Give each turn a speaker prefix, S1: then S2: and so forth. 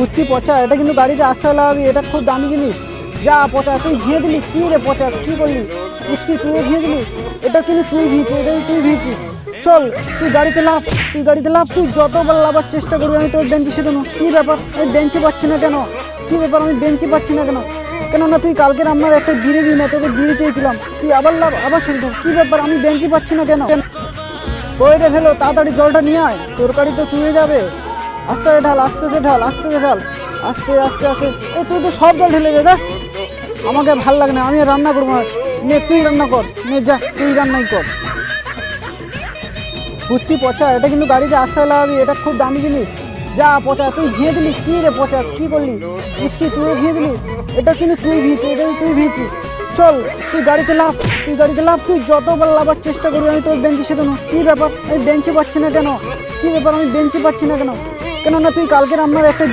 S1: পুচকি পচা, এটা কিন্তু গাড়িতে আসতে লাগাবি, এটা খুব দামি জিনিস। যা পচা, তুই ভিয়ে দিলি কি রে পচা, কি করলি পুচকি, তুইও ভিয়ে দিলি, এটা কিন্তু তুই ভিয়েছিস, এটা তুই ভিয়েছিস। চল তুই গাড়িতে লাভ, তুই গাড়িতে লাভ, তুই যতবার লাভার চেষ্টা করবি আমি তোর বেঞ্চি শেখানো। কী ব্যাপার, আমি বেঞ্চি পাচ্ছি না কেন? কী ব্যাপার, আমি বেঞ্চি পাচ্ছি না কেন? কেননা তুই কালকের আমার একটা বিড়ি দিই না, তোকে বিড়ি চেয়েছিলাম, তুই আবার লাভ, আবার শুনতো। কী ব্যাপার, আমি বেঞ্চি পাচ্ছি না কেন? কইরে ফেলো, তাড়াতাড়ি জলটা নিয়ে আয়, তরকারি তো চুয়ে যাবে। আস্তে ঢাল, আস্তে ঢাল, আস্তে ঢাল, আস্তে আস্তে আস্তে। এই তুই তো সব জল ঢেলে দে, দেখ আমাকে ভাল লাগে না, আমি রান্না করবো না। নে তুই রান্না কর, নে যা তুই রান্নাই কর। পুচকি পচা, এটা কিন্তু গাড়িতে আসতে লাগাবি, এটা খুব দামি জিনিস। যা পচা, তুই ভিয়ে দিলি কি রে পচা, কি করলি পুচকি, তুইও ভিয়ে দিলি, এটা কিন্তু তুই ভিয়েছিস, এটা তুই ভিয়েছিস। চল তুই গাড়িতে লাভ, তুই গাড়িতে লাভ, তুই যতবার লাভার চেষ্টা করবি আমি তোর বেঞ্চি শেখানো। কী ব্যাপার, আমি বেঞ্চি পাচ্ছি না কেন? কী ব্যাপার, আমি বেঞ্চি পাচ্ছি না কেন? কেননা তুই কালকের আমার একটা